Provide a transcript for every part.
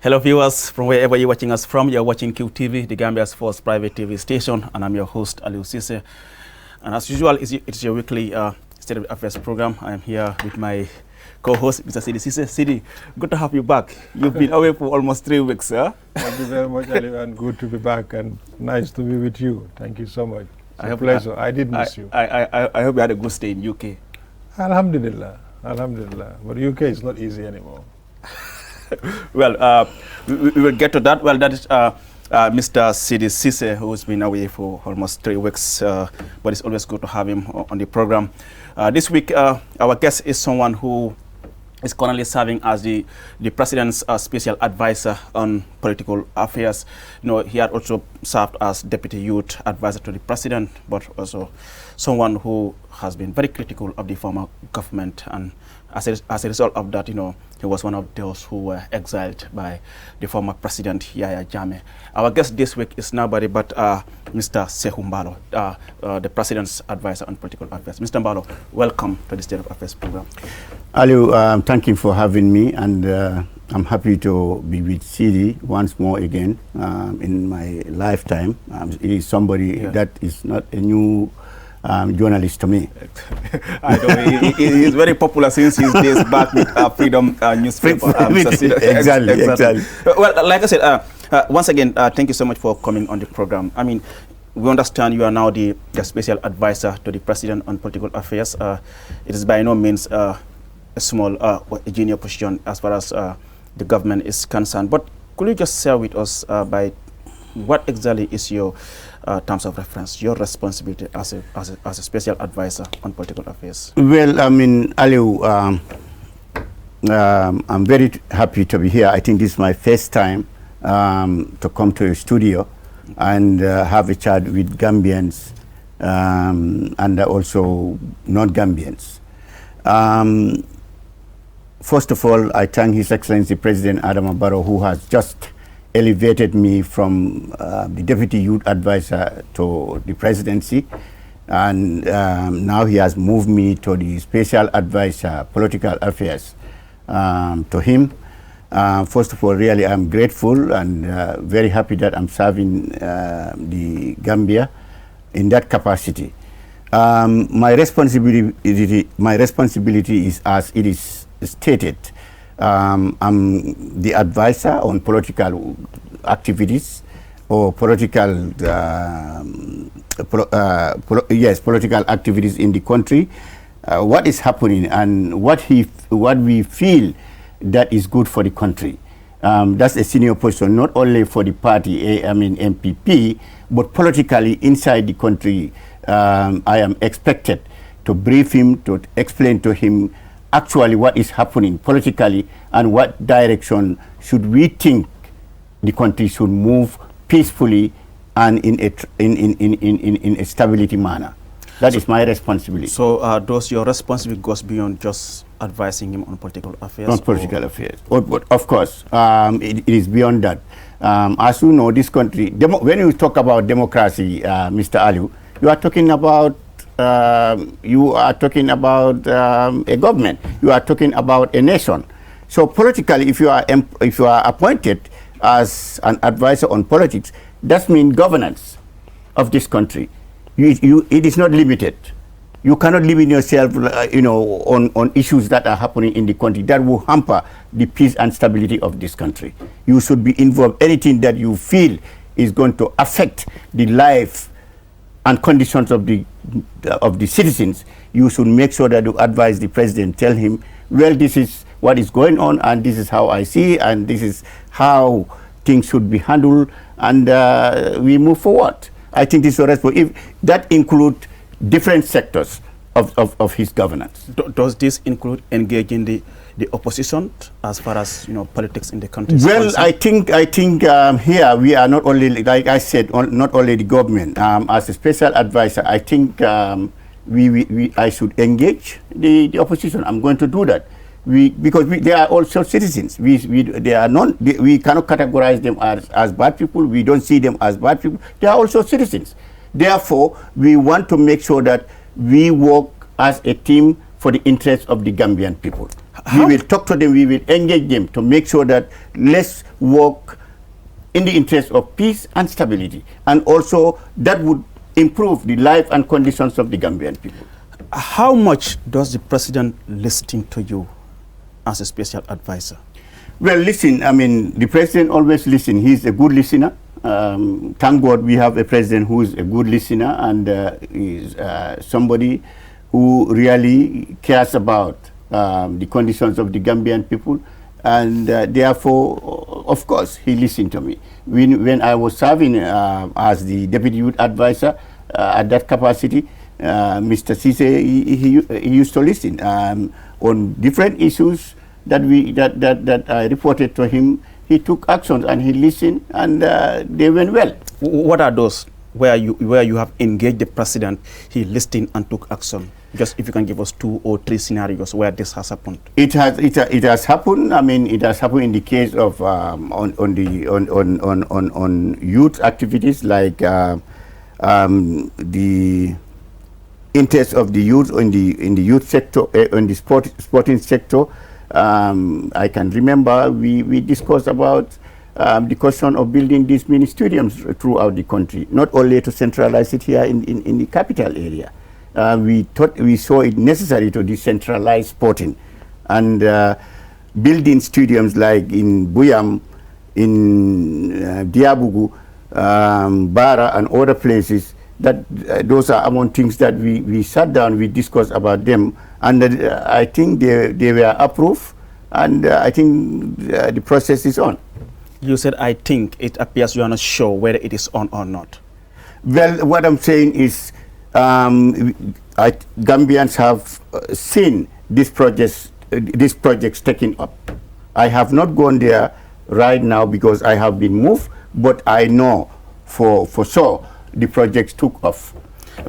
Hello viewers from wherever you're watching us from. You're watching QTV, the Gambia's first private TV station, and I'm your host, Aliou Cisse. And as usual, it's your weekly State of Affairs program. I'm here with my co-host, Mr. Sidi Cisse. Sidi, good to have you back. You've been away for almost 3 weeks, huh? Thank you very much, Aliou, and good to be back, and nice to be with you. Thank you so much. It's a pleasure. I did miss you. I hope you had a good stay in UK. Alhamdulillah, Alhamdulillah. But UK is not easy anymore. Well, we will get to that. Well, that is Mr. Sidi Cisse, who's been away for almost 3 weeks, but it's always good to have him on the program. This week, our guest is someone who is currently serving as the President's special advisor on political affairs. You know, he had also served as Deputy Youth Advisor to the President, but also someone who has been very critical of the former government, and as a result of that, you know, he was one of those who were exiled by the former President Yahya Jammeh. Our guest this week is nobody but Mr. Sehu Mballo, the President's advisor on political affairs. Mr. Mballo, welcome to the State of Affairs program. Aliou, thank you for having me, and I'm happy to be with Sidi once more again in my lifetime. He is somebody that is not a new journalist to me. I know he's very popular since his days back with Freedom newspaper. Exactly. Well, like I said, once again, thank you so much for coming on the program. I mean, we understand you are now the special advisor to the President on political affairs. It is by no means a small a junior position as far as the government is concerned. But could you just share with us by what exactly is your terms of reference, your responsibility as a special advisor on political affairs? Well, I mean, Aliou, I'm very happy to be here. I think this is my first time to come to a studio and have a chat with Gambians and also non-Gambians. First of all, I thank His Excellency President Adama Barrow, who has just elevated me from the Deputy Youth Advisor to the Presidency, and now he has moved me to the Special Advisor Political Affairs to him. First of all, really I'm grateful and very happy that I'm serving the Gambia in that capacity. My responsibility is as it is stated. I'm the advisor on political activities or political political activities in the country. What is happening and what we feel that is good for the country. That's a senior position, not only for the party, I mean MPP, but politically inside the country. I am expected to brief him, to explain to him actually what is happening politically and what direction should we think the country should move peacefully and in a stability manner. That is my responsibility. So does your responsibility goes beyond just advising him on political affairs? On political affairs. But of course, it is beyond that. As you know, this country, when you talk about democracy, Mr. Aliou, you are talking about a government. You are talking about a nation. So politically, if you are appointed as an advisor on politics, that means governance of this country. It is not limited. You cannot limit yourself, on issues that are happening in the country that will hamper the peace and stability of this country. You should be involved. Anything that you feel is going to affect the life and conditions of the citizens, you should make sure that you advise the president, tell him, well, this is what is going on, and this is how I see, and this is how things should be handled, and we move forward. I think this is a responsibility. If that include different sectors of his governance. Does this include engaging the opposition as far as politics in the country? Well, I think here we are not only, like I said, not only the government. As a special advisor, I think I should engage the opposition. I'm going to do that. Because they are also citizens. We cannot categorize them as bad people. We don't see them as bad people. They are also citizens. Therefore, we want to make sure that we work as a team for the interests of the Gambian people. We will talk to them, we will engage them to make sure that let's work in the interest of peace and stability. And also that would improve the life and conditions of the Gambian people. How much does the president listen to you as a special advisor? Well, listen, I mean, the president always listens. He's a good listener. Thank God we have a president who is a good listener and is somebody who really cares about the conditions of the Gambian people. And therefore, of course, he listened to me. When I was serving as the deputy youth advisor at that capacity, Mr. Cisse, he used to listen on different issues that I reported to him. He took action and he listened, and they went well. What are those where you have engaged the president, he listened and took action? Just if you can give us 2 or 3 scenarios where this has happened. It has happened. I mean, it has happened in the case of on youth activities like the interest of the youth in the youth sector, in the sporting sector. I can remember we discussed about the question of building these mini stadiums throughout the country, not only to centralize it here in the capital area. We saw it necessary to decentralize sporting and building stadiums like in Buyam, in Diabugu, Bara and other places. That those are among things that we sat down, we discussed about them, and I think they were approved, and I think the process is on. You said, I think. It appears you are not sure whether it is on or not. Well, what I'm saying is Gambians have seen these projects taken up. I have not gone there right now because I have been moved, but I know for sure the projects took off,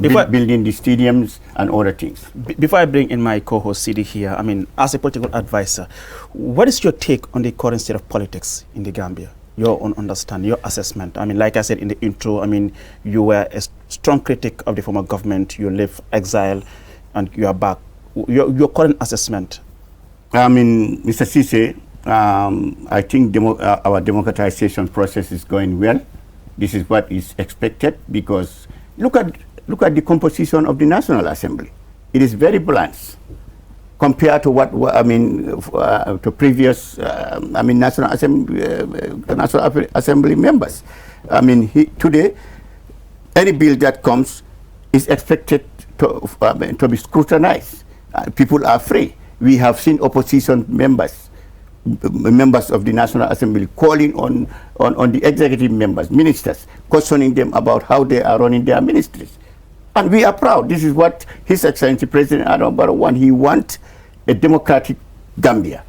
building the stadiums and other things. Before I bring in my co-host Sidi here, I mean, as a political advisor, what is your take on the current state of politics in the Gambia? Your own understanding, your assessment. I mean, like I said in the intro, I mean, you were a strong critic of the former government. You left exile, and you are back. Your current assessment. I mean, Mr. Cisse, I think our democratization process is going well. This is what is expected because look at the composition of the National Assembly. It is very balanced compared to what I mean to previous National Assembly members. I mean today any bill that comes is expected to be scrutinized. People are free. We have seen opposition members of the National Assembly calling on the executive members, ministers, questioning them about how they are running their ministries. And we are proud. This is what His Excellency President Adama Barrow wants. He wants a democratic Gambia.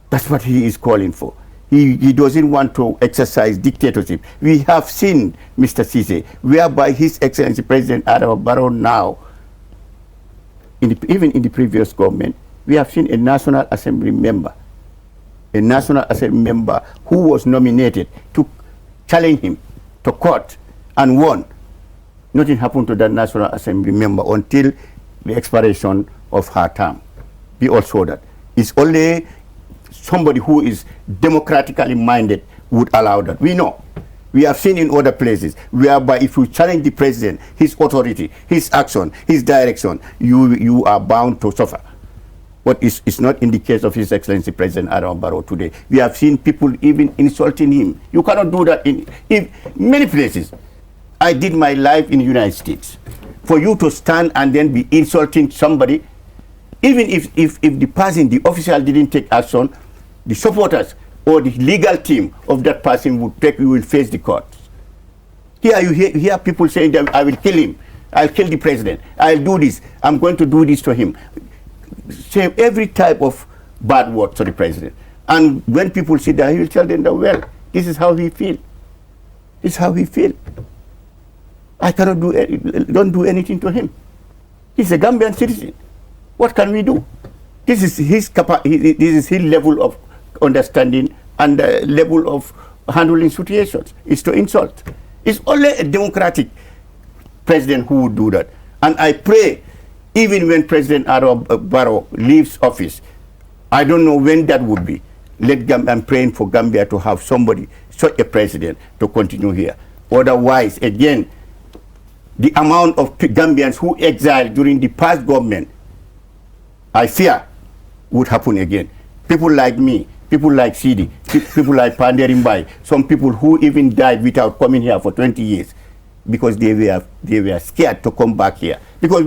That's what he is calling for. He doesn't want to exercise dictatorship. We have seen, Mr. Cisse, whereby His Excellency President Adama Barrow now, even in the previous government, we have seen a National Assembly member who was nominated to challenge him to court and won. Nothing happened to that National Assembly member until the expiration of her term. We all saw that. It's only somebody who is democratically minded would allow that. We know. We have seen in other places whereby if you challenge the president, his authority, his action, his direction, you are bound to suffer. But it's not in the case of His Excellency President Adama Barrow today. We have seen people even insulting him. You cannot do that in many places. I did my life in the United States. For you to stand and then be insulting somebody, even if the person, the official didn't take action, the supporters or the legal team of that person will face the courts. Here you hear people saying that I will kill him, I'll kill the president, I'll do this, I'm going to do this to him. Say every type of bad word to the president. And when people sit there, he will tell them that, well, this is how he feels. This is how he feels. I cannot don't do anything to him. He's a Gambian citizen. What can we do? This is his level of understanding and level of handling situations. Is to insult. It's only a democratic president who would do that. And I pray, even when President Adama Barrow leaves office, I don't know when that would be. I'm praying for Gambia to have somebody, such a president, to continue here. Otherwise, again, the amount of Gambians who exiled during the past government, I fear, would happen again. People like me, people like Sidi, people like Panderimbai, some people who even died without coming here for 20 years because they were scared to come back here. Because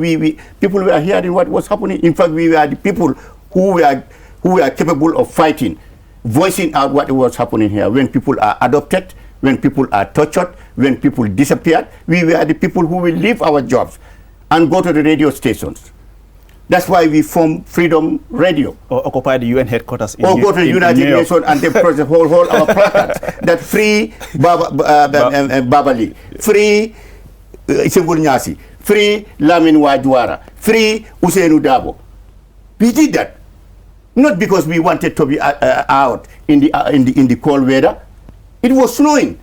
people were hearing what was happening. In fact, we were the people who were capable of fighting, voicing out what was happening here. When people are adopted, when people are tortured, when people disappeared, we were the people who will leave our jobs and go to the radio stations. That's why we formed Freedom Radio. Or occupy the UN headquarters in Or go to the United Nations and they hold our placards that free Babali, free Isegul Nyasi, free Lamin Wajwara, free Usainu Dabo. We did that. Not because we wanted to be out in the cold weather. It was snowing.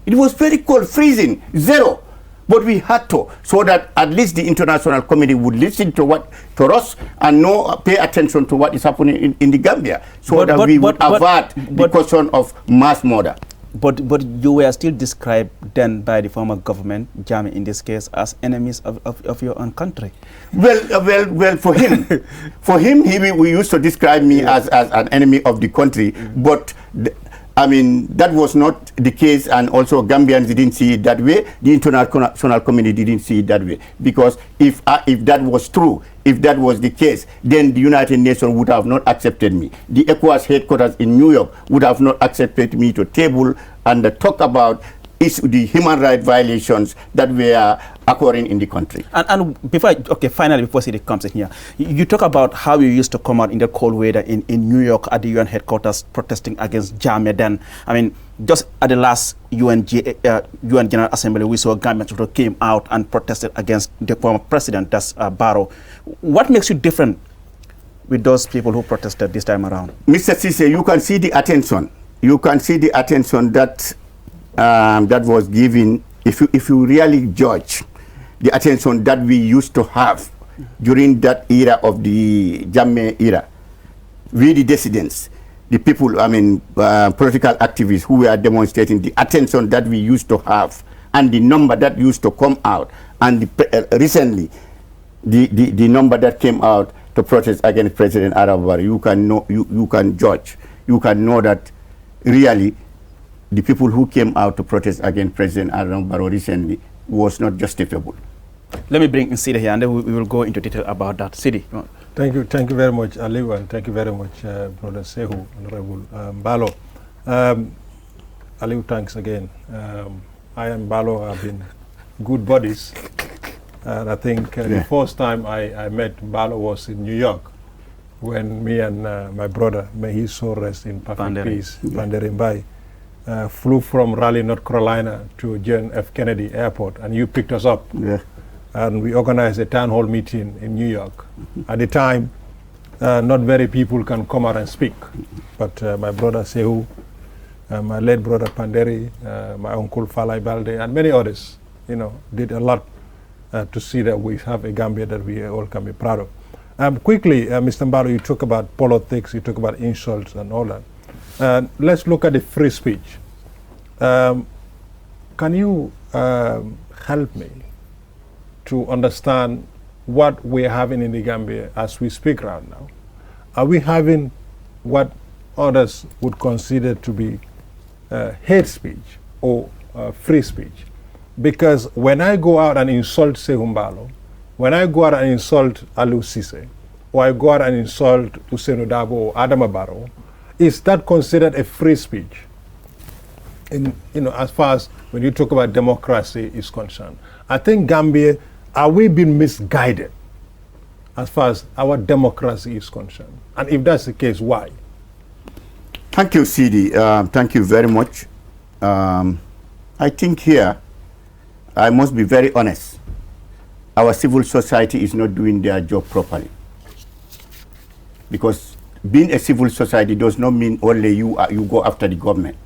It was very cold, freezing, zero. But we had to, so that at least the international community would listen to us and pay attention to what is happening in the Gambia, so that we would avert the question of mass murder. But you were still described then by the former government, Jammeh in this case, as enemies of your own country. Well, for him, we used to describe me as an enemy of the country, but I mean, that was not the case, and also Gambians didn't see it that way. The international community didn't see it that way. Because if that was true, if that was the case, then the United Nations would have not accepted me. The ECOWAS headquarters in New York would have not accepted me to table and talk about the human rights violations that were occurring in the country. And finally, before Sidi comes in here, you talk about how you used to come out in the cold weather in New York at the UN headquarters protesting against Jammeh then. I mean, just at the last UN General Assembly, we saw Gambians who came out and protested against the former president, that's Barrow. What makes you different with those people who protested this time around? Mr. Cisse, you can see the attention. You can see the attention that that was given. If you really judge the attention that we used to have during that era of the Jammeh era, we the dissidents, the people, I mean, political activists who were demonstrating, the attention that we used to have and the number that used to come out, and recently the number that came out to protest against President Adama Barrow, you can judge, you can know that really the people who came out to protest against President Adama Barrow recently was not justifiable. Let me bring in Sidi here, and then we will go into detail about that. Sidi. Thank you very much, Aliu, and thank you very much, Brother Sehu, Honorable Balo. Aliu, thanks again. I and Balo have been good buddies, and I think the first time I met Balo was in New York, when me and my brother, may his soul rest in perfect peace, Panderimbai, flew from Raleigh, North Carolina to John F. Kennedy Airport, and you picked us up. Yeah. And we organized a town hall meeting in New York. At the time, not very people can come out and speak, but my brother Sehu, my late brother Panderi, my uncle Falai Balde, and many others, did a lot to see that we have a Gambia that we all can be proud of. Quickly, Mr. Mbalo, you talk about politics, you talk about insults and all that. Let's look at the free speech. Can you help me to understand what we're having in the Gambia as we speak right now? Are we having what others would consider to be hate speech or free speech? Because when I go out and insult Sehu Mbalo, when I go out and insult Aliu Cisse, or I go out and insult Usainu Dabo or Adama Barrow, is that considered a free speech? As far as when you talk about democracy is concerned, I think Gambia, are we being misguided as far as our democracy is concerned? And if that's the case, why? Thank you, Sidi. Thank you very much. I think here, I must be very honest. Our civil society is not doing their job properly. Because being a civil society does not mean only you go after the government.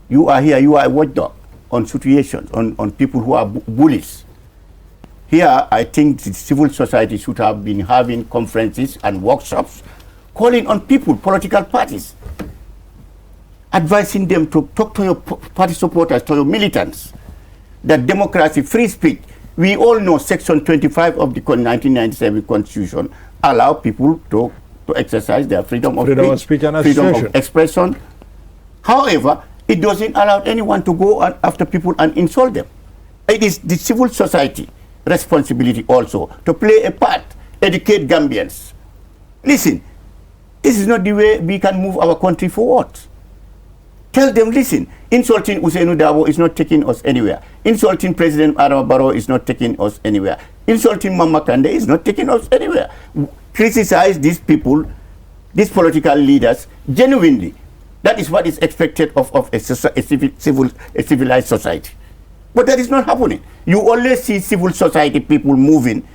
You are here, you are a watchdog on situations, on people who are bullies. Here, I think the civil society should have been having conferences and workshops calling on people, political parties, advising them to talk to your party supporters, to your militants, that democracy, free speech. We all know Section 25 of the 1997 Constitution allow people to exercise their freedom of speech and freedom of expression. However, it doesn't allow anyone to go after people and insult them. It is the civil society responsibility also to play a part, educate Gambians. Listen, this is not the way we can move our country forward. Tell them, listen, insulting Ousainou Darboe is not taking us anywhere. Insulting President Adama Barrow is not taking us anywhere. Insulting Mama Kandeh is not taking us anywhere. Criticize these people, these political leaders, genuinely. That is what is expected of a civilized society. But that is not happening. You always see civil society people moving.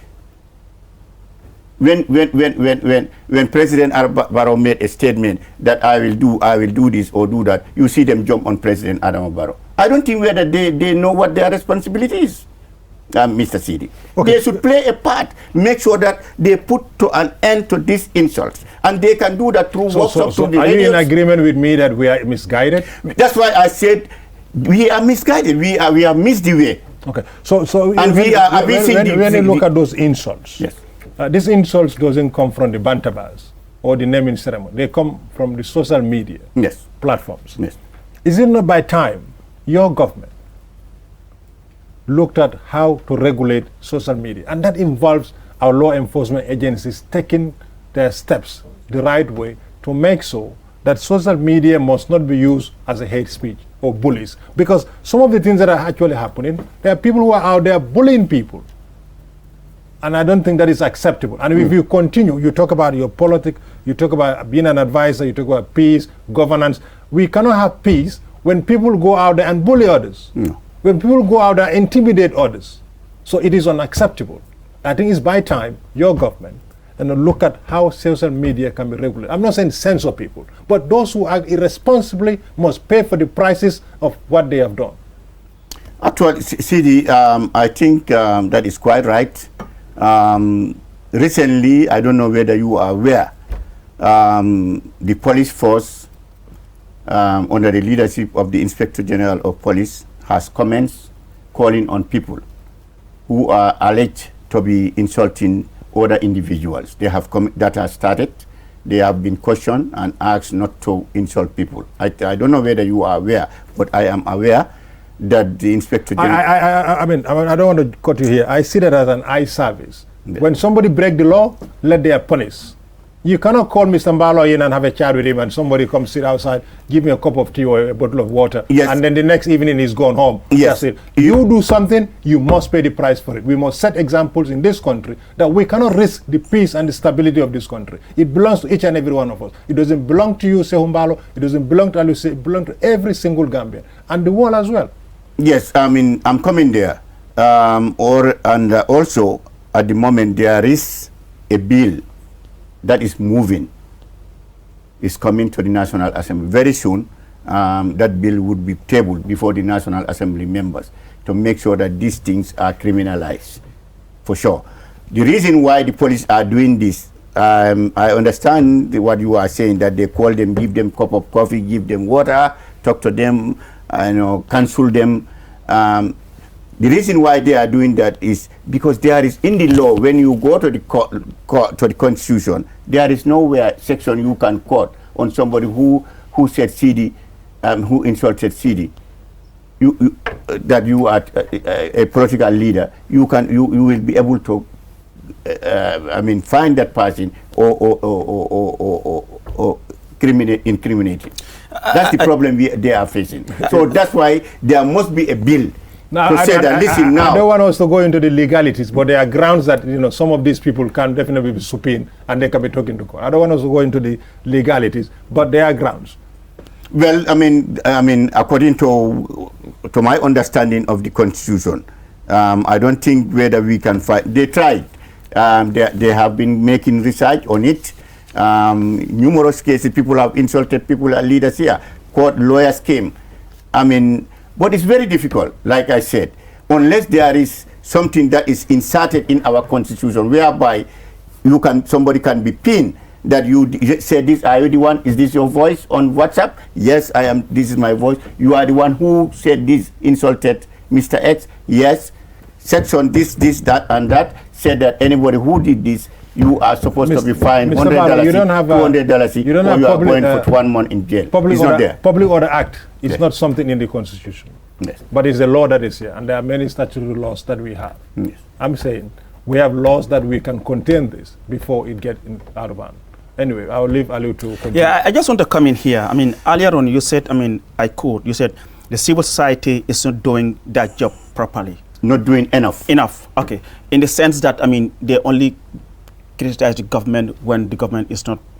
When President Barrow made a statement that I will do this or do that, you see them jump on President Adama Barrow. I don't think whether they know what their responsibility is, Mr. Sidi. Okay. They should play a part, make sure that they put to an end to these insults. And they can do that through workshops. So are you in agreement with me that we are misguided? That's why I said we are misguided. We are missed the way. Okay. So and when you look at those insults, yes. These insults doesn't come from the bantabas or the naming ceremony. They come from the social media platforms. Yes. Is it not by time your government looked at how to regulate social media? And that involves our law enforcement agencies taking their steps the right way to make sure that social media must not be used as a hate speech or bullies. Because some of the things that are actually happening, there are people who are out there bullying people. And I don't think that is acceptable. And if you continue, you talk about your politics, you talk about being an advisor, you talk about peace, governance. We cannot have peace when people go out there and bully others. No. When people go out there and intimidate others. So it is unacceptable. I think it's by time your government and look at how social media can be regulated. I'm not saying censor people, but those who act irresponsibly must pay for the prices of what they have done. Actually, Sidi, I think that is quite right. Recently, I don't know whether you are aware, the police force under the leadership of the Inspector General of Police has commenced calling on people who are alleged to be insulting other individuals. They have that has started. They have been questioned and asked not to insult people. I don't know whether you are aware, but I am aware that the Inspector General... I mean, I don't want to cut you here. I see that as an eye service. Yeah. When somebody break the law, let them punish. You cannot call Mr. Mbalo in and have a chat with him and somebody comes sit outside, give me a cup of tea or a bottle of water, yes. and then the next evening he's gone home. Yes. That's it. You do something, you must pay the price for it. We must set examples in this country that we cannot risk the peace and the stability of this country. It belongs to each and every one of us. It doesn't belong to you, Sehu Mbalo. It doesn't belong to Alice. It belongs to every single Gambian and the world as well. Yes, I mean, I'm coming there. Also, at the moment, there is a bill that is moving. It's coming to the National Assembly. Very soon, that bill would be tabled before the National Assembly members to make sure that these things are criminalized, for sure. The reason why the police are doing this, I understand what you are saying, that they call them, give them a cup of coffee, give them water, talk to them, cancel them. The reason why they are doing that is because there is in the law, when you go to the to the Constitution, there is nowhere section you can quote on somebody who said CD, who insulted CD. That you are a political leader, you will be able to find that person or incriminate him. That's the problem they are facing. So that's why there must be a bill. Now, to say that, listen now. I don't want us to go into the legalities, but there are grounds that some of these people can definitely be subpoenaed and they can be talking to court. I don't want us to go into the legalities, but there are grounds. Well, I mean, according to my understanding of the Constitution, I don't think whether we can find. They tried. They have been making research on it. Numerous cases, people have insulted people, leaders here. Court lawyers came. But it's very difficult, like I said, unless there is something that is inserted in our Constitution whereby somebody can be pinned. that you said this, are you the one, is this your voice on WhatsApp? Yes, I am, this is my voice. You are the one who said this, insulted Mr. X? Yes. Section this, that, and that said that anybody who did this, you are supposed to be fined $100, $200, you don't or have you are public, going for 1 month in jail. It's not there. Public Order Act is Yes. not something in the Constitution. Yes. But it's a law that is here, and there are many statutory laws that we have. Yes. I'm saying we have laws that we can contain this before it gets out of hand. Anyway, I'll leave Aliu to continue. Yeah, I just want to come in here. I mean, earlier on you said, I mean, I quote, you said the civil society is not doing that job properly. Not doing enough. Enough, okay. In the sense that, I mean, they only criticize the government when the government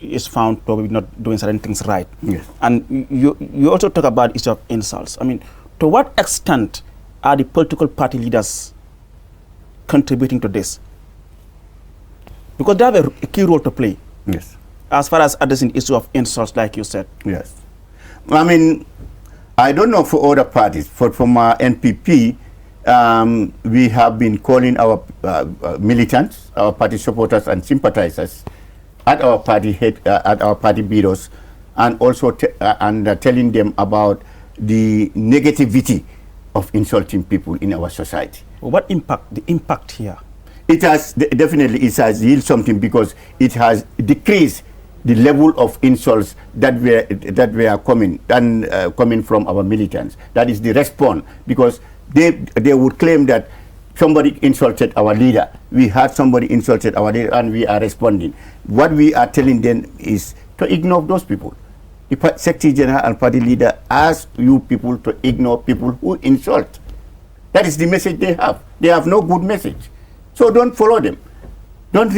is found to be not doing certain things right. Yes. And you also talk about issue of insults. I mean, to what extent are the political party leaders contributing to this? Because they have a key role to play. Yes. As far as addressing the issue of insults, like you said. Yes. I mean, I don't know for other parties, but from our NPP, we have been calling our militants, our party supporters and sympathizers at our party head, at our party bureaus, and also telling them about the negativity of insulting people in our society. What impact? The impact here? It has definitely yielded something, because it has decreased the level of insults that were coming from our militants. That is the response, because they would claim that somebody insulted our leader. We had somebody insulted our leader, and we are responding. What we are telling them is to ignore those people. The Secretary General and party leader ask you people to ignore people who insult. That is the message they have. They have no good message. So don't follow them. Don't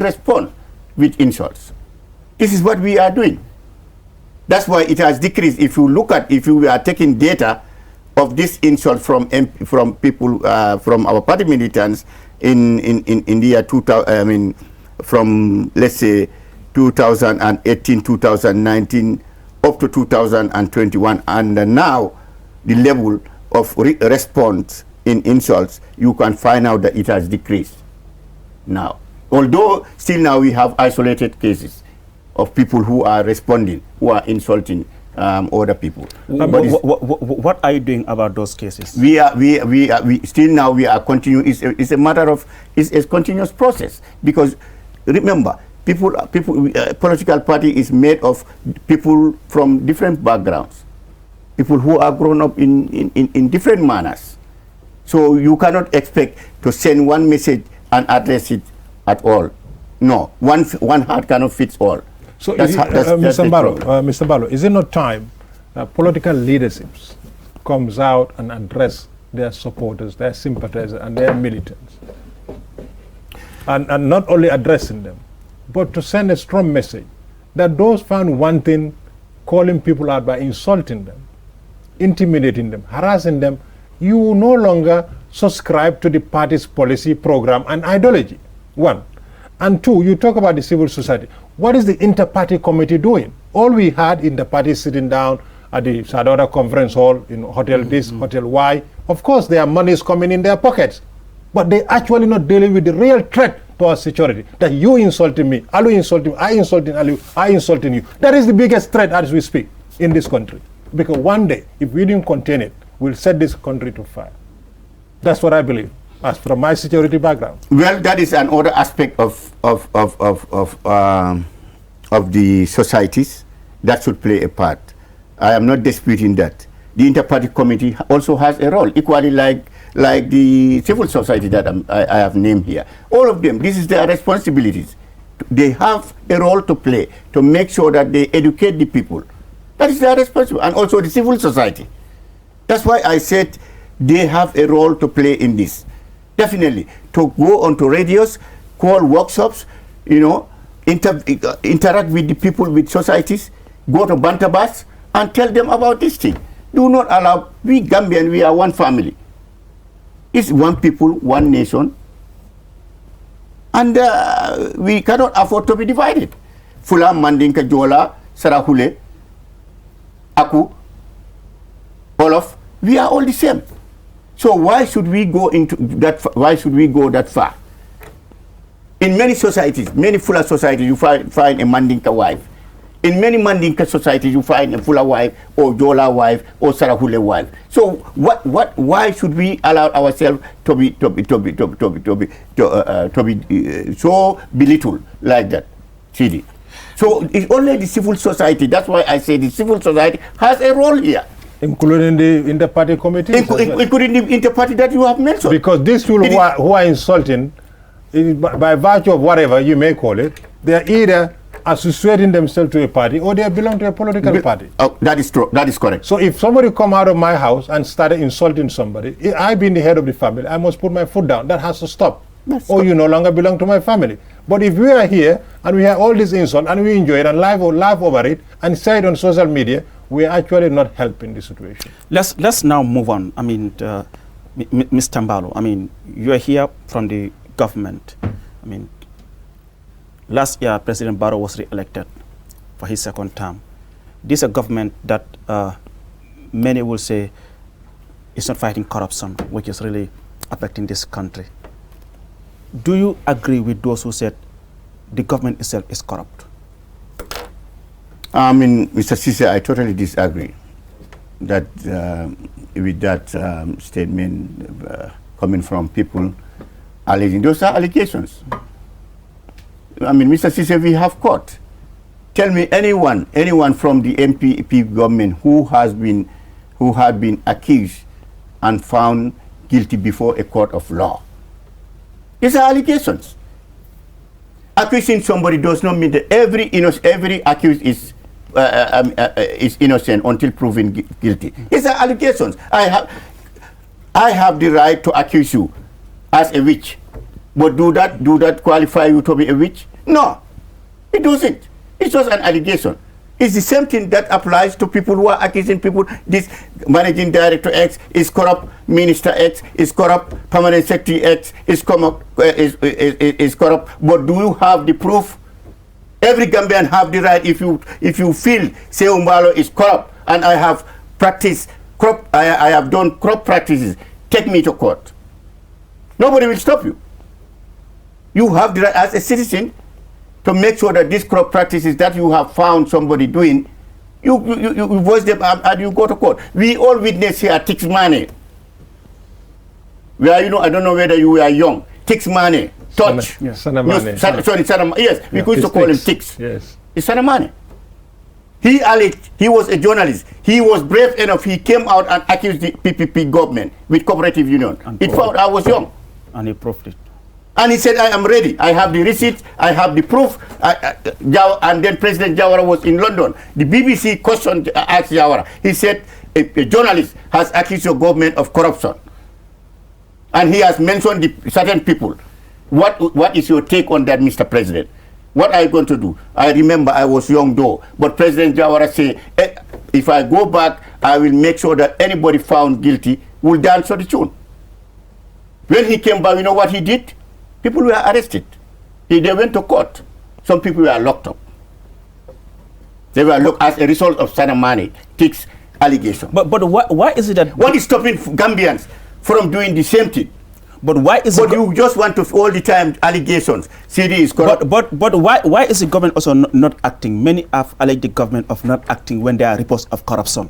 respond with insults. This is what we are doing. That's why it has decreased. If you are taking data of this insult from people, from our party militants in the year 2000, I mean, from, let's say, 2018, 2019, up to 2021, and now the level of response in insults, you can find out that it has decreased now. Although still now we have isolated cases of people who are responding, who are insulting other people. What are you doing about those cases? We still now we are continuing. It's a matter of, it's a continuous process, because remember, political party is made of people from different backgrounds, people who are grown up in different manners. So you cannot expect to send one message and address it at all. No, one heart cannot fit all. So, Mr. Barrow, is it not time that political leaderships comes out and address their supporters, their sympathizers, and their militants, and not only addressing them, but to send a strong message that those found wanting, calling people out by insulting them, intimidating them, harassing them, you no longer subscribe to the party's policy, program, and ideology. One. And two, you talk about the civil society. What is the inter-party committee doing? All we had in the party sitting down at the Sadora Conference Hall, in Hotel this, Hotel Y. Of course, their money is coming in their pockets, but they actually not dealing with the real threat to our security. That you insulting me, Alu insulting me, I insulting Alu, I insulting you. That is the biggest threat as we speak in this country. Because one day, if we didn't contain it, we'll set this country to fire. That's what I believe, as from my security background. Well, that is another aspect of the societies that should play a part. I am not disputing that. The inter-party committee also has a role, equally like the civil society that I have named here. All of them, this is their responsibilities. They have a role to play to make sure that they educate the people. That is their responsibility, and also the civil society. That's why I said they have a role to play in this. Definitely, to go onto radios, call workshops, you know, interact with the people, with societies, go to Bantabas and tell them about this thing. Do not allow, we Gambian, we are one family. It's one people, one nation, and we cannot afford to be divided. Fula, Mandinka, Jola, Sarahule, Aku, Olof, we are all the same. So why should we go into that? Why should we go that far? In many societies, many Fula societies, you find a Mandinka wife. In many Mandinka societies, you find a Fula wife, or Jola wife, or Sarahule wife. So why should we allow ourselves to be so belittled like that, Sidi? So it's only the civil society. That's why I say the civil society has a role here. Including the inter-party committee? Including the inter-party that you have mentioned. Because these people who are insulting, by virtue of whatever you may call it, they are either associating themselves to a party or they belong to a political party. Oh, that is true. That is correct. So if somebody come out of my house and started insulting somebody, I being the head of the family, I must put my foot down. That has to stop. Or you no longer belong to my family. But if we are here and we have all this insult and we enjoy it and laugh over it and say it on social media, we are actually not helping the situation. Let's now move on. I mean, Mr. Mbalo, I mean, you are here from the government. I mean, last year, President Barrow was re-elected for his second term. This is a government that many will say is not fighting corruption, which is really affecting this country. Do you agree with those who said the government itself is corrupt? I mean, Mr. Sise, I totally disagree that with that statement coming from people alleging. Those are allegations. I mean, Mr. Sise, we have court. Tell me anyone from the MPP government who had been accused and found guilty before a court of law. These are allegations. Accusing somebody does not mean that every accused is innocent until proven guilty. These are allegations. I have the right to accuse you as a witch, but do that qualify you to be a witch? No, it doesn't. It's just an allegation. It's the same thing that applies to people who are accusing people. This managing director X is corrupt, minister X is corrupt, permanent secretary X is corrupt. But do you have the proof? Every Gambian have the right. If you feel Seun Mbalo is corrupt and I have practiced crop, I have done crop practices, take me to court. Nobody will stop you. You have the right as a citizen to make sure that these crop practices that you have found somebody doing, you voice them and you go to court. We all witness here Tix Mane. Where, I don't know whether you were young. Tix Mane, touch. Sana Mane. Sorry, Sana. Yes, we used to call him Tix. Yes. It's Sana Mane. He alleged, he was a journalist. He was brave enough. He came out and accused the PPP government with cooperative union. It found I was young. And he proved it. And he said, I am ready. I have the receipt. I have the proof. And then President Jawara was in London. The BBC questioned, asked Jawara. He said, a journalist has accused your government of corruption. And he has mentioned certain people. What is your take on that, Mr. President? What are you going to do? I remember I was young though. But President Jawara said, if I go back, I will make sure that anybody found guilty will dance to the tune. When he came back, you know what he did? People were arrested. They went to court. Some people were locked up. They were locked as a result of Sana Mane, Tix allegation. But why is it that... What is stopping Gambians from doing the same thing? But why is it... But you just want to all the time allegations. CD is corrupt. But why is the government also not acting? Many have alleged the government of not acting when there are reports of corruption.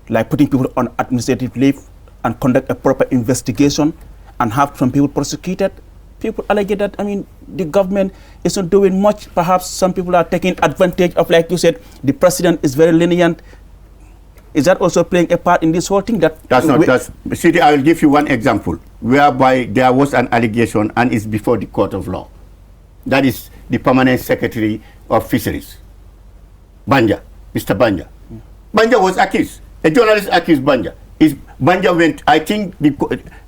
Like putting people on administrative leave and conduct a proper investigation and have some people prosecuted. People allege that, the government is not doing much. Perhaps some people are taking advantage of, like you said, the president is very lenient. Is that also playing a part in this whole thing? Sidi, I will give you one example whereby there was an allegation and it's before the court of law. That is the permanent secretary of fisheries, Banja, Mr. Banja. Banja was accused. A journalist accused Banja. Banja went, I think,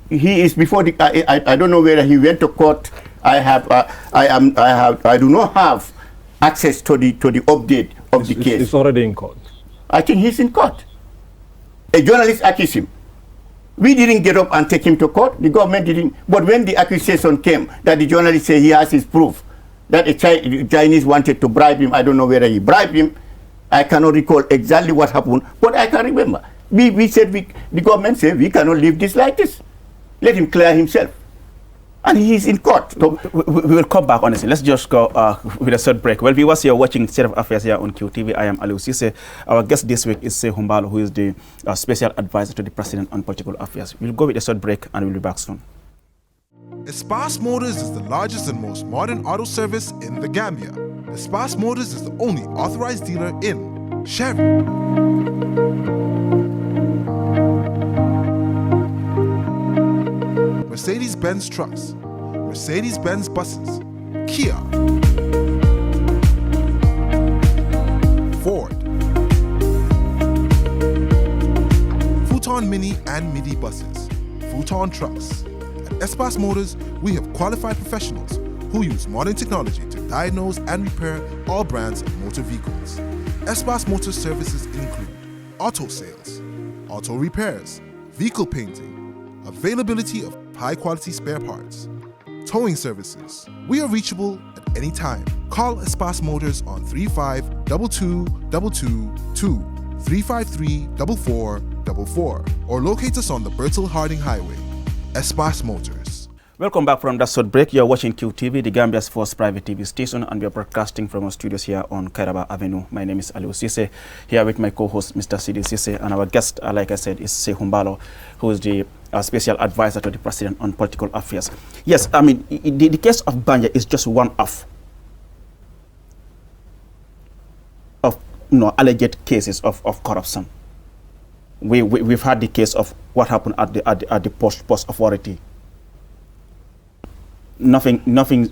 he is before the. I don't know whether he went to court. I do not have access to the update of the case. It's already in court. I think he's in court. A journalist accused him. We didn't get up and take him to court. The government didn't. But when the accusation came that the journalist said he has his proof that a Chinese wanted to bribe him, I don't know whether he bribed him. I cannot recall exactly what happened, but I can remember. The government said we cannot leave this like this. Let him clear himself. And he's in court. So we will come back, honestly. Let's just go with a short break. Well, viewers, you're watching State of Affairs here on QTV. I am Aliou Ceesay. Our guest this week is Sehu Mballo, who is the special advisor to the president on political affairs. We'll go with a short break and we'll be back soon. Espas Motors is the largest and most modern auto service in the Gambia. Espas Motors is the only authorized dealer in Chevy, Mercedes-Benz trucks, Mercedes-Benz buses, Kia, Ford, Futon Mini and Midi buses, Futon trucks. At Espas Motors, we have qualified professionals who use modern technology to diagnose and repair all brands of motor vehicles. Espas Motors services include auto sales, auto repairs, vehicle painting, availability of high-quality spare parts, towing services. We are reachable at any time. Call Espas Motors on 352222 353-4444 or locate us on the Bertel Harding Highway. Espas Motors. Welcome back from that short break. You're watching QTV, the Gambia's first private TV station, and we are broadcasting from our studios here on Kairaba Avenue. My name is Aliou Ceesay, here with my co-host, Mr. Sidi Ceesay, and our guest, like I said, is Sehu Mballo, who is the special advisor to the president on political affairs. Yes, I mean, the case of Banjul is just one of alleged cases of corruption. We've had the case of what happened at the post authority. Nothing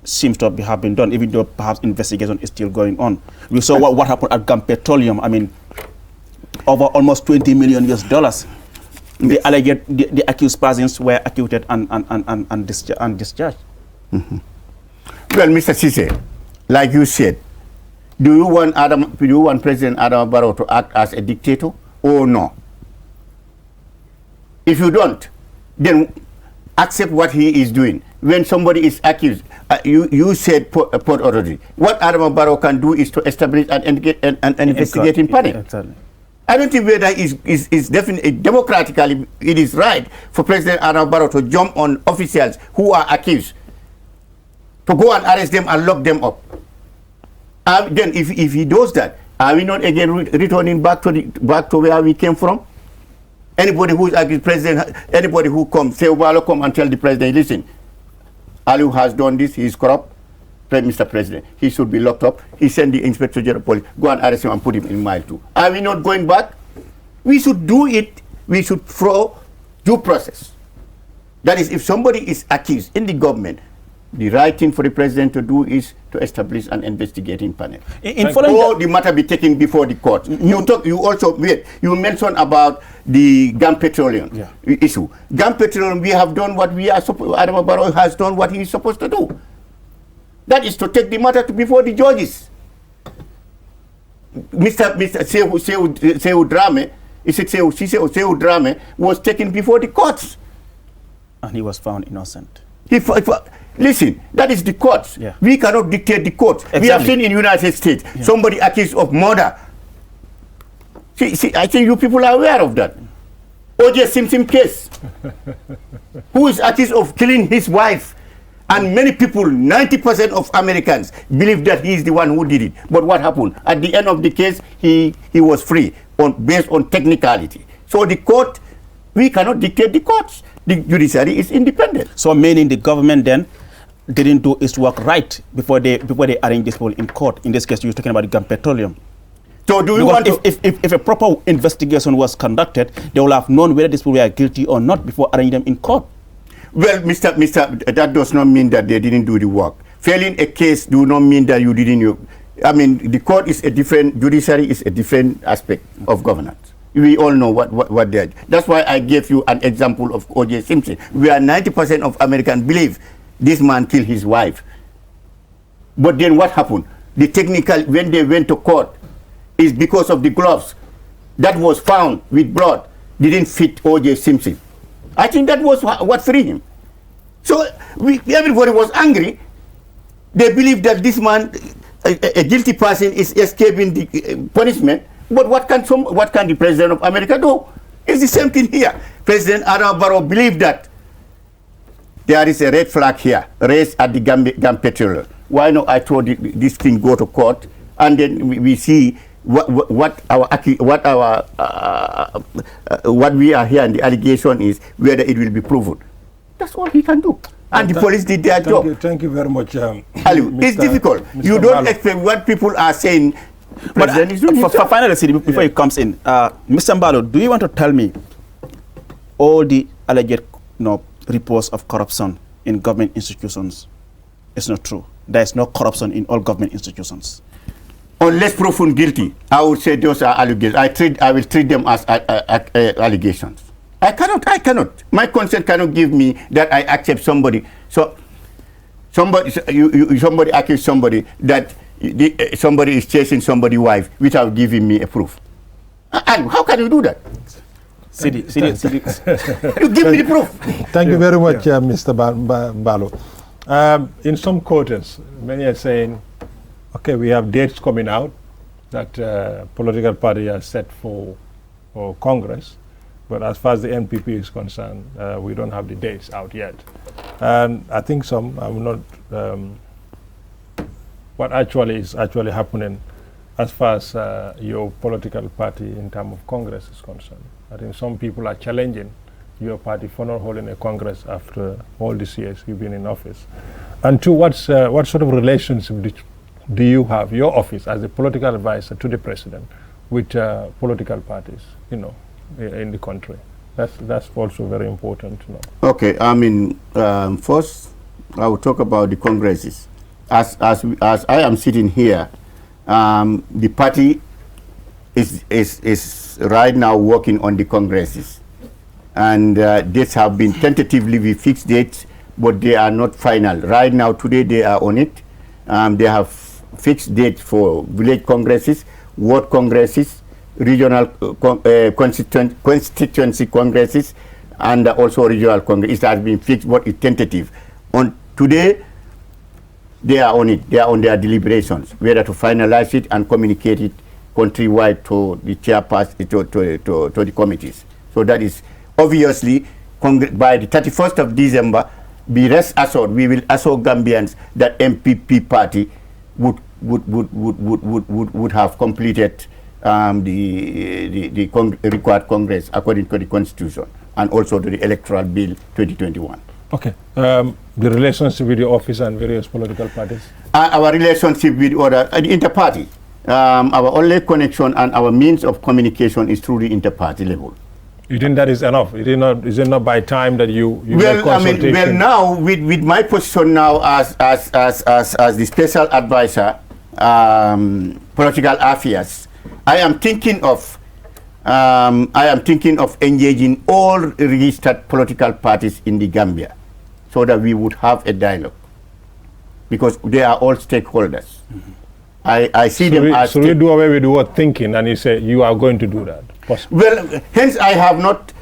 seems to have been done, even though perhaps investigation is still going on. We saw what happened at Gam Petroleum. I mean, over almost $20 million. The accused persons were acquitted and discharged. Mm-hmm. Well, Mr. Ceesay, like you said, do you want President Adama Barrow to act as a dictator or no? If you don't, then accept what he is doing. When somebody is accused, you said Port Authority. What Adama Barrow can do is to establish an investigating panel. Exactly. I don't think whether is definitely democratically it is right for President Adama Barrow to jump on officials who are accused, to go and arrest them and lock them up. Then if he does that, are we not again returning back to where we came from? Anybody who is accused president, anybody who comes, say, well, come and tell the president, listen, Aliou has done this, he is corrupt, Mr. President, he should be locked up. He sent the Inspector General of Police, go and arrest him and put him in mile 2. Are we not going back? We should do it, we should throw due process. That is, if somebody is accused in the government, the right thing for the president to do is to establish an investigating panel. Or the matter be taken before the court. You mentioned about the Gam Petroleum issue. Gam Petroleum, we have done what we are supposed, Adama Barrow has done what he is supposed to do. That is to take the matter before the judges. Mr. Sehu Drame, Sehu Drame was taken before the courts. And he was found innocent. Listen, that is the courts. Yeah. We cannot dictate the courts. Exactly. We have seen in the United States somebody accused of murder. See, I think you people are aware of that. O.J. Simpson case. Who is accused of killing his wife. And many people, 90% of Americans, believe that he is the one who did it. But what happened? At the end of the case, he was free based on technicality. So the court, we cannot dictate the courts. The judiciary is independent. So meaning the government then didn't do its work right before they arraigned this people in court. In this case, you're talking about the Gam Petroleum. So do you want if a proper investigation was conducted, they will have known whether these people were guilty or not before arraigning them in court. Well, Mr. That does not mean that they didn't do the work. Failing a case do not mean that you didn't. I mean, the court is a different, judiciary is a different aspect of governance. We all know what they are. That's why I gave you an example of O.J. Simpson, where 90% of Americans believe this man killed his wife. But then what happened? The technical, when they went to court, is because of the gloves that was found with blood didn't fit O.J. Simpson. I think that was what freed him. So everybody was angry. They believe that this man, a guilty person, is escaping the punishment. But what can the President of America do? It's the same thing here. President Adama Barrow believed that there is a red flag here, raised at the Gambia Petroleum. Why not I told this thing go to court, and then we see what we are here, and the allegation is whether it will be proven. That's all he can do. And the police did their job. Thank you very much. Aliu, it's difficult. Mr. You don't Malo. expect what people are saying. But For finally, Sidi, before he comes in, Mr. Mbalo, do you want to tell me all the alleged reports of corruption in government institutions is not true? There is no corruption in all government institutions. Unless proven guilty, I would say those are allegations. I will treat them as allegations. I cannot. My conscience cannot give me that I accept somebody. So somebody accuse somebody that somebody is chasing somebody's wife without giving me a proof. And how can you do that? Sidi. You give me the proof. Thank you very much, Mr. Mbalo. In some quarters, many are saying, okay, we have dates coming out that political party has set for Congress, but as far as the NPP is concerned, we don't have the dates out yet. And I think I'm not, what actually is happening as far as your political party in terms of Congress is concerned. I think some people are challenging your party for not holding a Congress after all these years you've been in office. And two, what sort of relationship do you have, your office as a political advisor to the president, with political parties, in the country? That's also very important to know. Okay, first I will talk about the congresses. As I am sitting here, the party is right now working on the congresses, and dates have been tentatively we fixed dates, but they are not final. Right now, today they are on it. They have fixed dates for village congresses, ward congresses, regional constituency congresses, and also regional congress. It has been fixed, but it's tentative. On today, they are on it. They are on their deliberations, whether to finalize it and communicate it countrywide to the chairperson, to the committees. So that is obviously by the 31st of December. Be rest assured, we will assure Gambians that MPP party would have completed the required Congress according to the Constitution and also to the Electoral Bill 2021. Okay. The relationship with your office and various political parties? Our relationship with other inter-party. Our only connection and our means of communication is through the inter-party level. You think that is enough? Is it not by time that you make consultation? Now with my position now as the special advisor, political affairs, I am thinking of engaging all registered political parties in the Gambia, so that we would have a dialogue, because they are all stakeholders. Mm-hmm. I see them as. So you do away with the word thinking, and you say you are going to do that. Possible. Well, hence I have not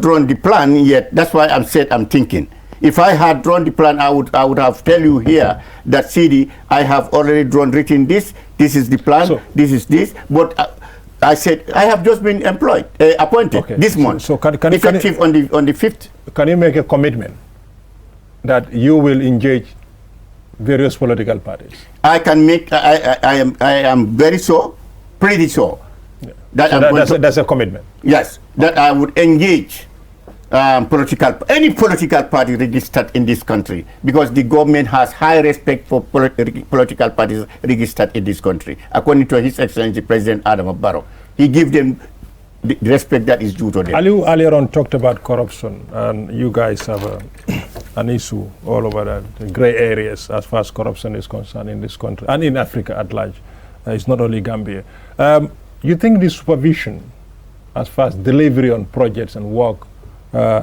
drawn the plan yet. That's why I'm thinking. If I had drawn the plan, I would have tell you here that CD, I have already written this. This is the plan. So, this is this. But I said I have just been appointed this month. So can effective on the 5th. Can you make a commitment that you will engage various political parties? I can make. I am very sure, pretty sure. Yeah. That's a commitment. Yes, that I would engage any political party registered in this country, because the government has high respect for political parties registered in this country. According to His Excellency President Adama Barrow, he gives them the respect that is due to them. Aliu earlier on talked about corruption, and you guys have an issue all over the gray areas as far as corruption is concerned in this country and in Africa at large. It's not only Gambia. You think the supervision as far as delivery on projects and work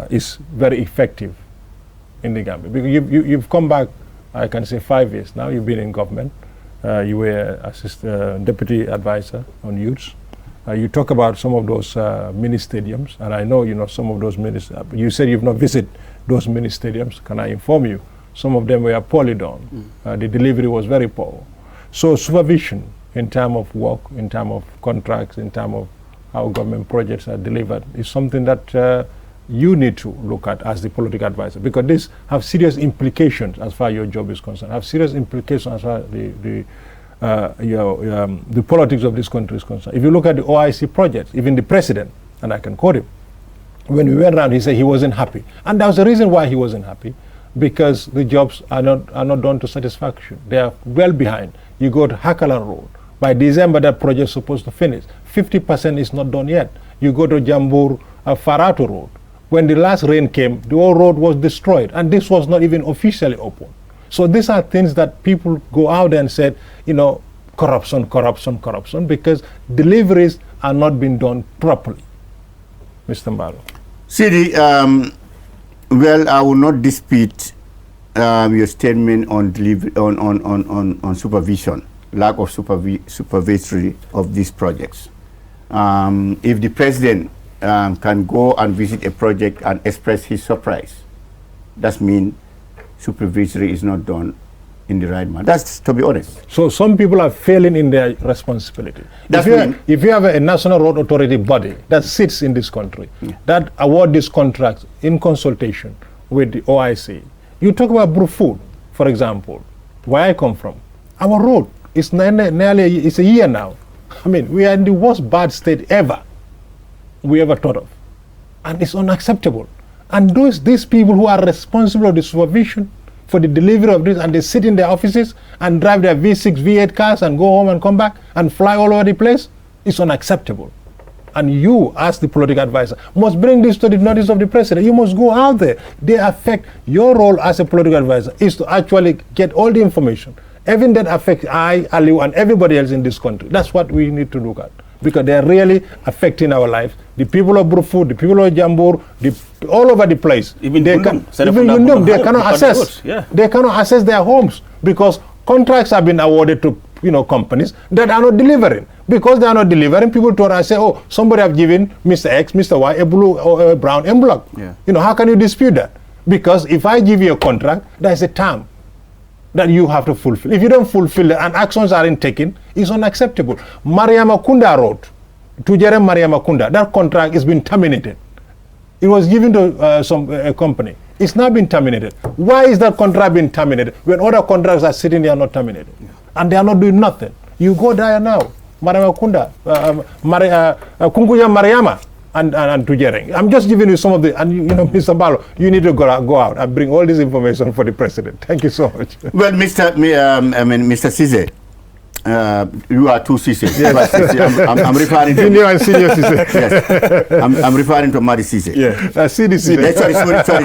is very effective in the Gambia? Because you've come back, I can say 5 years now, you've been in government. You were deputy advisor on youths. You talk about some of those mini stadiums, and I know some of those you said you've not visited those mini stadiums. Can I inform you? Some of them were poorly done. The delivery was very poor. So supervision in terms of work, in terms of contracts, in terms of how government projects are delivered is something that you need to look at as the political advisor, because this have serious implications as far as your job is concerned, have serious implications as far as the politics of this country is concerned. If you look at the OIC project, even the president, and I can quote him, when we went around, he said he wasn't happy. And that was the reason why he wasn't happy, because the jobs are not done to satisfaction. They are well behind. You go to Hakalan Road. By December, that project is supposed to finish. 50% is not done yet. You go to Jambur Farato Road. When the last rain came, the whole road was destroyed, and this was not even officially open. So these are things that people go out there and said, you know, corruption, corruption, corruption, because deliveries are not being done properly. Mr. Mbalo. Sidi, well, I will not dispute your statement on delivery, on supervision, lack of supervisory of these projects. If the president can go and visit a project and express his surprise, that means supervisory is not done in the right manner. That's to be honest. So some people are failing in their responsibility. If you have a national road authority body that sits in this country, that award these contracts in consultation with the OIC, you talk about Brufut, for example, where I come from. Our road is nearly it's a year now. I mean, we are in the worst bad state ever we ever thought of. And it's unacceptable. And these people who are responsible for the supervision, for the delivery of this, and they sit in their offices and drive their V6, V8 cars and go home and come back and fly all over the place, it's unacceptable. And you, as the political advisor, must bring this to the notice of the president. You must go out there. They affect your role as a political advisor is to actually get all the information, even that affects I, Aliu, and everybody else in this country. That's what we need to look at, because they are really affecting our lives. The people of Brufut, the people of Jambur, all over the place. Even they Yundum, they cannot access. They cannot access their homes because contracts have been awarded to companies that are not delivering. Because they are not delivering, people told us, say, oh, somebody have given Mr. X, Mr. Y a blue or a brown envelope. Yeah. How can you dispute that? Because if I give you a contract, there is a term that you have to fulfill. If you don't fulfill it and actions aren't taken, it's unacceptable. Mariama Kunda Road, Tujere Mariama Kunda, that contract has been terminated. It was given to some company. It's not been terminated. Why is that contract being terminated when other contracts are sitting there not terminated? Yeah. And they are not doing nothing. You go there now, Mariama Kunda, Kunguya Mariama, and Tujere. I'm just giving you some of the, and Mr. Mbalo, you need to go out and bring all this information for the president. Thank you so much. Well, Mr. Cisse, you are two Cisses. Yes. I'm referring to Senior and senior Cisse. Yes, I'm referring to Madi Cisse. Yeah, Sidi Cisse. Sorry,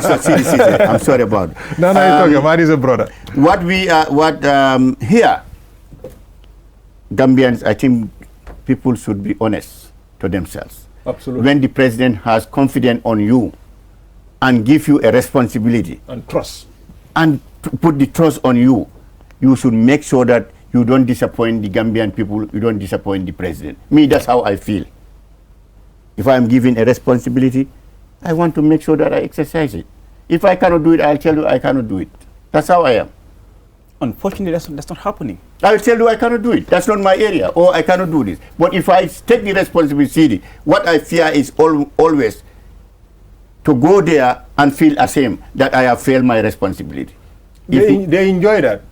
Sidi Cisse. I'm sorry about it. No, it's okay. Madi is a brother. Here, Gambians, I think people should be honest to themselves. Absolutely. When the president has confidence on you and give you a responsibility and trust, and to put the trust on you, you should make sure that you don't disappoint the Gambian people, you don't disappoint the president. Me, that's how I feel. If I'm given a responsibility, I want to make sure that I exercise it. If I cannot do it, I'll tell you I cannot do it. That's how I am. Unfortunately, that's not happening. I'll tell you I cannot do it. That's not my area, or I cannot do this. But if I take the responsibility, what I fear is always to go there and feel ashamed that I have failed my responsibility. They enjoy that.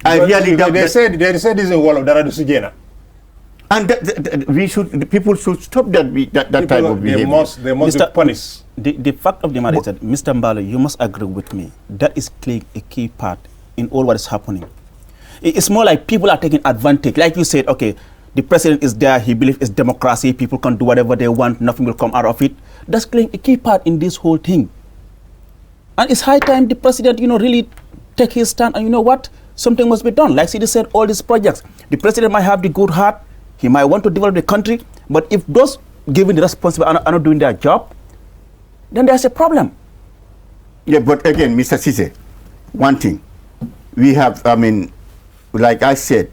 I really doubt they said this is a wall of Daradu Sujena. And the people should stop that type of behavior. They must be punished. The fact of the matter is that, Mr. Mbalo, you must agree with me. That is playing a key part in all what is happening. It's more like people are taking advantage. Like you said, okay, the president is there, he believes it's democracy, people can do whatever they want, nothing will come out of it. That's playing a key part in this whole thing. And it's high time the president, really take his stand, and you know what? Something must be done. Like Sidi said, all these projects, the president might have the good heart, he might want to develop the country, but if those given the responsibility are not doing their job, then there's a problem. Yeah, but again, Mr. Cisse, one thing, we have, like I said,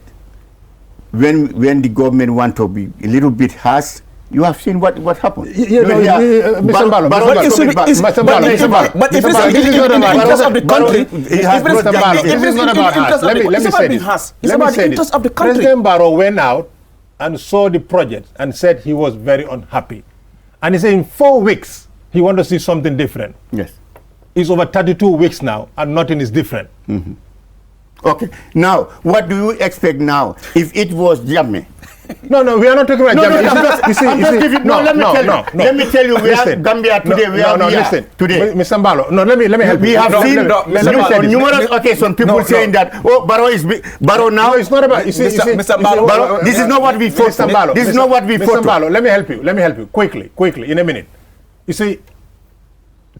when the government want to be a little bit harsh, you have seen what happened. Mr. Mbalo, but if it's in the interest of the country, this is not about harsh. Let me say this. It's about the interest of the country. President Barrow went out and saw the project and said he was very unhappy. And he said in 4 weeks, He wants to see something different. Yes. It's over 32 weeks now, and nothing is different. Okay. Now, what do you expect now if it was Jammeh? No, we are not talking about Jammeh. Let me tell you where Gambia today, where we are today. Mr. Mbalo, let me help you. We have seen on numerous occasions people saying that, oh, Barrow now. No, it's not about, Mr. Mbalo, this is not what we fought for. This is not what we fought for. Mr. Mbalo, let me help you, quickly, in a minute. You see,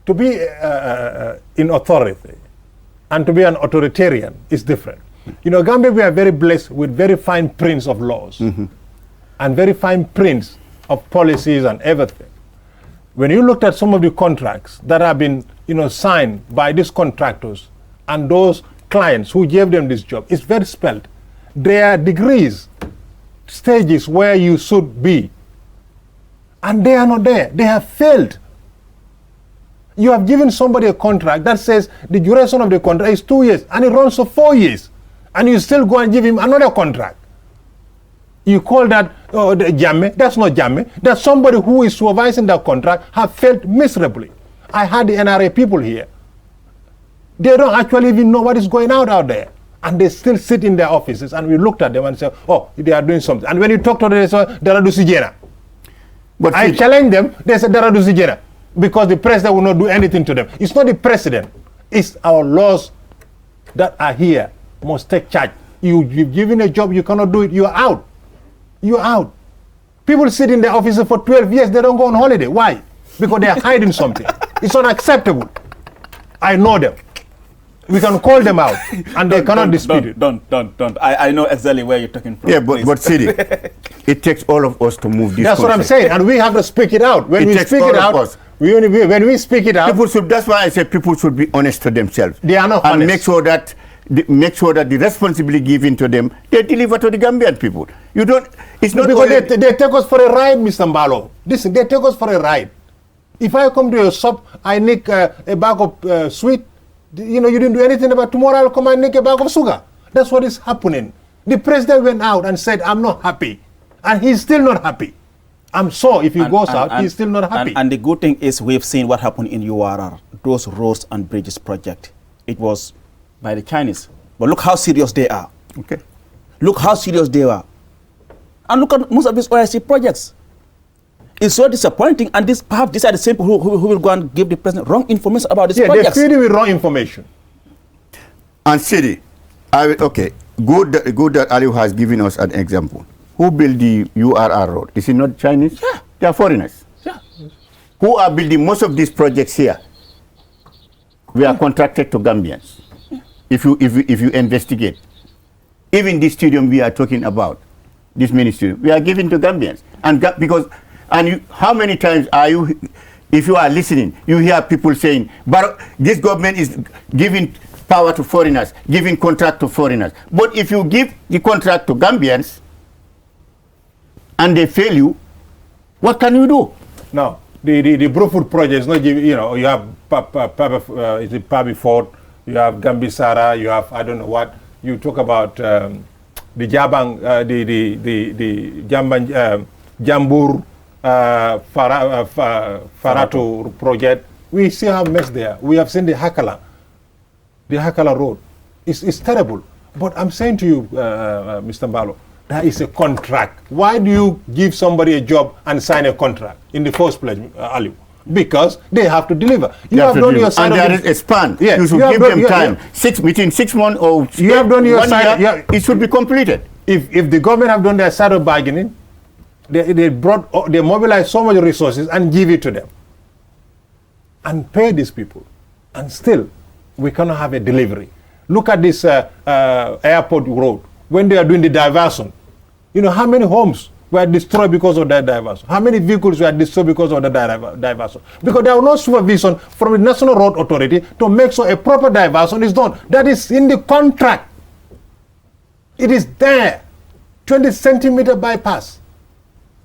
to be in authority and to be an authoritarian is different. You know, Gambia, we are very blessed with very fine prints of laws and very fine prints of policies and everything. When you looked at some of the contracts that have been, signed by these contractors and those clients who gave them this job, it's very spelled. There are degrees, stages where you should be, and they are not there. They have failed. You have given somebody a contract that says the duration of the contract is 2 years and it runs for 4 years, and you still go and give him another contract. You call that the Jammeh? That's not Jammeh. That's somebody who is supervising that contract have failed miserably. I had the NRA people here. They don't actually even know what is going on out there, and they still sit in their offices, and we looked at them and said, oh, they are doing something. And when you talk to them, they say, Daradu Sijena. But I challenge them, they say Daradu Sijena, because the president will not do anything to them. It's not the president, it's our laws that are here must take charge. You've given a job, you cannot do it, you're out. You're out. People sit in their offices for 12 years, they don't go on holiday. Why? Because they are hiding something. It's unacceptable. I know them. We can call them out, and they cannot dispute it. Don't. I know exactly where you're talking from. Yeah, but Sidi, it takes all of us to move this. That's what I'm saying, and we have to speak it out. When we speak it out, when we speak it out, people should. That's why I say people should be honest to themselves. They are not and honest. Make sure that the responsibility given to them, they deliver to the Gambian people. You don't. It's not because they take us for a ride, Mr. Mbalo. Listen, they take us for a ride. If I come to your shop, I nick a bag of sweet. You didn't do anything about. Tomorrow I'll come and nick a bag of sugar. That's what is happening. The president went out and said, I'm not happy. And he's still not happy. I'm sure if he goes out, he's still not happy. And the good thing is we've seen what happened in URR, those roads and bridges project. It was by the Chinese. But look how serious they are. Okay. Look how serious they are. And look at most of these OIC projects. It's so disappointing, and perhaps these are the same people who will go and give the president wrong information about these projects. Yeah, they feed him with wrong information. And Sidi, good that Aliu has given us an example. Who built the URR road? Is it not Chinese? Yeah. They are foreigners. Yeah. Who are building most of these projects here? We are contracted to Gambians. Yeah. If you investigate, even this stadium we are talking about, this ministry, we are giving to Gambians, how many times are you, if you are listening, you hear people saying, but this government is giving power to foreigners, giving contract to foreigners. But if you give the contract to Gambians and they fail you, what can you do? No, the Brofood project is not giving, you have Pabi Fort, you have Gambisara, you have I don't know what. You talk about the Jambang, the Jambur Farato project. We still have mess there. We have seen the Hakala road. It's terrible. But I'm saying to you, Mr. Mbalo, that is a contract. Why do you give somebody a job and sign a contract in the first place, Aliu? Because they have to deliver. You have done your side, and there is a span. Yeah, you should give them time. Between 6 months or you have done your side. It should be completed. If the government have done their side of bargaining, they mobilize so much resources and give it to them and pay these people, and still we cannot have a delivery. Look at this airport road when they are doing the diversion. How many homes were destroyed because of that diversion? How many vehicles were destroyed because of the diversion? Because there was no supervision from the National Road Authority to make sure a proper diversion is done. That is in the contract. It is there. 20 centimeter bypass.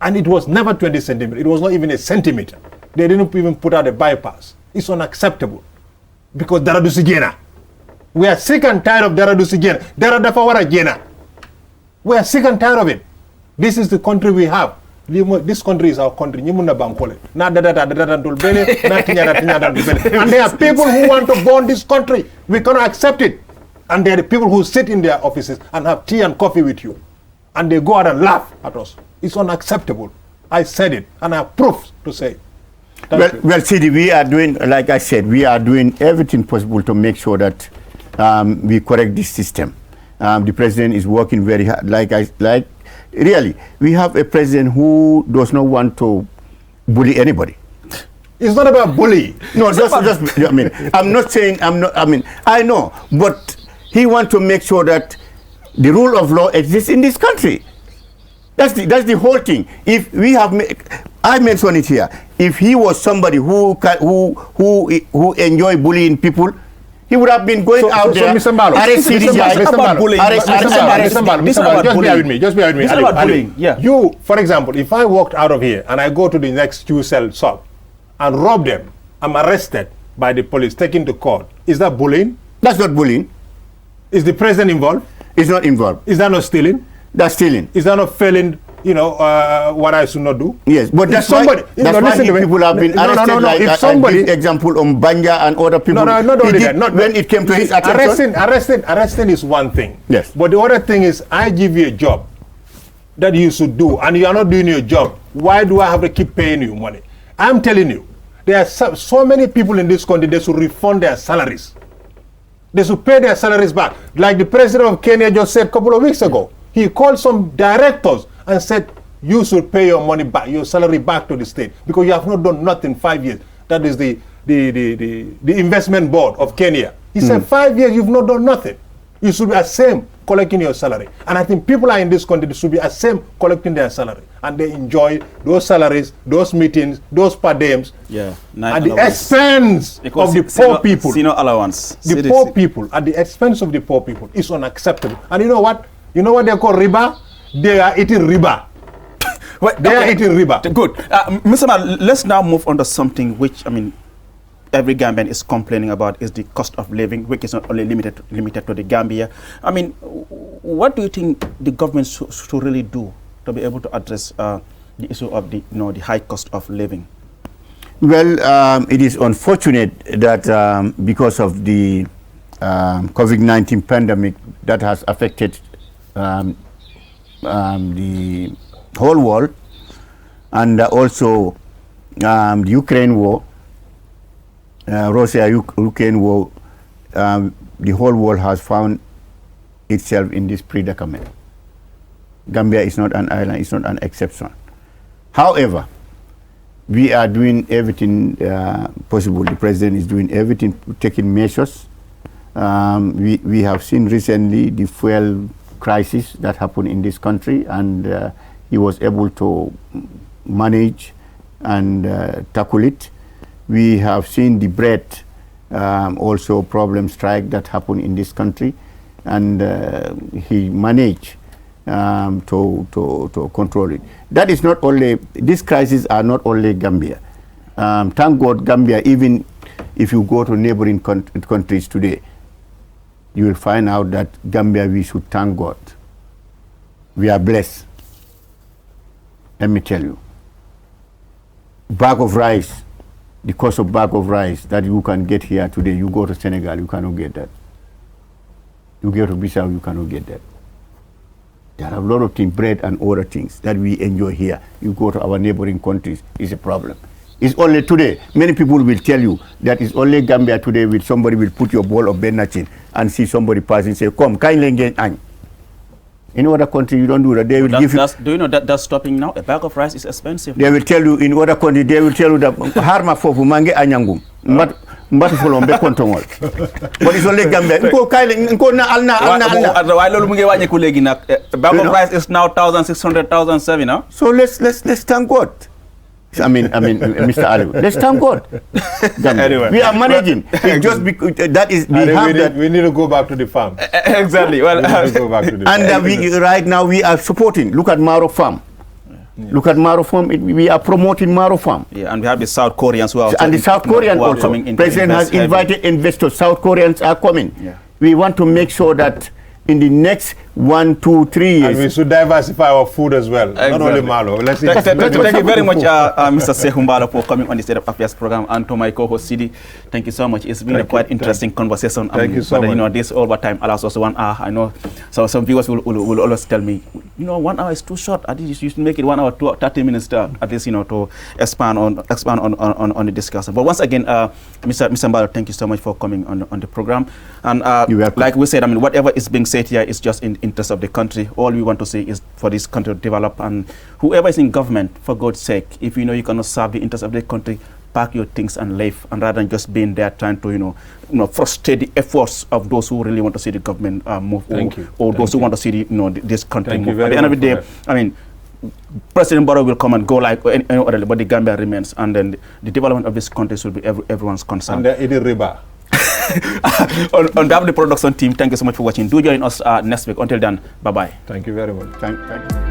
And it was never 20 centimeters. It was not even a centimeter. They didn't even put out a bypass. It's unacceptable. Because Daradu Sijena. We are sick and tired of Daradu Sijena. Daradafawara Jena. We are sick and tired of it. This is the country we have. This country is our country. And there are people who want to burn this country. We cannot accept it. And there are the people who sit in their offices and have tea and coffee with you. And they go out and laugh at us. It's unacceptable. I said it, and I have proof to say it. Well, Sidi, we are doing, like I said, we are doing everything possible to make sure that we correct this system. The president is working very hard. Really, we have a president who does not want to bully anybody. It's not about bullying. No, I mean, I'm not saying, I know, but he wants to make sure that the rule of law exists in this country. That's the whole thing. If we have, I mentioned it here. If he was somebody who enjoy bullying people, he would have been going out there. Mr. Mbalo, just bear with me. It's about bullying. Yeah. You, for example, if I walked out of here and I go to the next Q-Cell shop and rob them, I'm arrested by the police, taken to court. Is that bullying? That's not bullying. Is the president involved? He's not involved. Is that not stealing? That's stealing. Is that not failing, what I should not do? Yes, but that's somebody, why people have been arrested. If somebody, I give example on Banja and other people. No, not only that. When it came to his attention. Arresting is one thing. Yes. But the other thing is, I give you a job that you should do, and you are not doing your job. Why do I have to keep paying you money? I'm telling you, there are so many people in this country, they should refund their salaries. They should pay their salaries back. Like the president of Kenya just said a couple of weeks ago. He called some directors and said, you should pay your money back, your salary back to the state, because you have not done nothing 5 years. That is the investment board of Kenya. He said, 5 years, you've not done nothing. You should be ashamed collecting your salary. And I think people are in this country, they should be ashamed collecting their salary. And they enjoy those salaries, those meetings, those per diems, at the expense of the poor people. Allowance. The poor people, at the expense of the poor people, is unacceptable. And you know what? You know what they call riba? They are eating riba. They are eating riba. Good. Mr. Man, let's now move on to something which, every Gambian is complaining about, is the cost of living, which is not only limited to the Gambia. What do you think the government should really do to be able to address the issue of the high cost of living? Well, it is unfortunate that because of the COVID-19 pandemic that has affected the whole world, and also the Ukraine war, Russia-Ukraine war, the whole world has found itself in this predicament. Gambia is not an island, it's not an exception. However, we are doing everything possible. The president is doing everything, taking measures. We have seen recently the fuel crisis that happened in this country, and he was able to manage and tackle it. We have seen the bread also problem strike that happened in this country, and he managed to control it. That is not only, these crises are not only Gambia. Thank God Gambia, even if you go to neighboring countries today, you will find out that Gambia, we should thank God. We are blessed. Let me tell you. Bag of rice, the cost of bag of rice that you can get here today, you go to Senegal, you cannot get that. You go to Bissau, you cannot get that. There are a lot of things, bread and other things that we enjoy here. You go to our neighboring countries, it's a problem. It's only today, many people will tell you that it's only Gambia today with somebody will put your bowl of benachin and see somebody passing, say, come, kindly get any. In other countries, you don't do that. They will give you. Do you know that that's stopping now? A bag of rice is expensive. They will tell you, in other countries, they will tell you that harma fofu mange anyangum. Mbatu folombe kontongol. But it's only Gambia. Nko na alna. Why lolu munge wanye kulegi na bag of rice is now 1,600, 1,700 now. So let's thank God. I mean, Mr. Ali, let's thank God. Anyway, we are managing. It's just because that is we need to go back to the farm. Exactly. Well, right now we are supporting. Look at Maro Farm. Yeah. Look at Maro Farm. We are promoting Maro Farm. Yeah, and we have the South Koreans who are and the South Koreans also. President has invited investors. South Koreans are coming. Yeah. We want to make sure that in the next 1, 2, 3 years. And we should diversify our food as well, not only malo. Let's eat. Thank you very much, Mr. Sekou Mbalo, for coming on the State of Affairs program, and to my co-host Sidi. Thank you so much. It's been a quite interesting conversation. Thank you so much. You know, this overtime allows us 1 hour. I know, so some viewers will always tell me, you know, 1 hour is too short. At least you should make it 1 hour, 30 minutes, at least, you know, to expand on the discussion. But once again, Mr. Mbalo, thank you so much for coming on the program. And like we said, I mean, whatever is being said here is just in the interest of the country. All we want to see is for this country to develop, and whoever is in government, for God's sake, if you know you cannot serve the interest of the country, pack your things and leave, and rather than just being there trying to, you know, frustrate the efforts of those who really want to see the government move, or those who want to see the, you know, this country move. At the end of the day, I mean, President Barrow will come and go like any other, but the Gambia remains, and then the development of this country will be everyone's concern. And the Idi Riba. On behalf of the production team, thank you so much for watching. Do join us next week. Until then, bye-bye. Thank you very much. Thank you.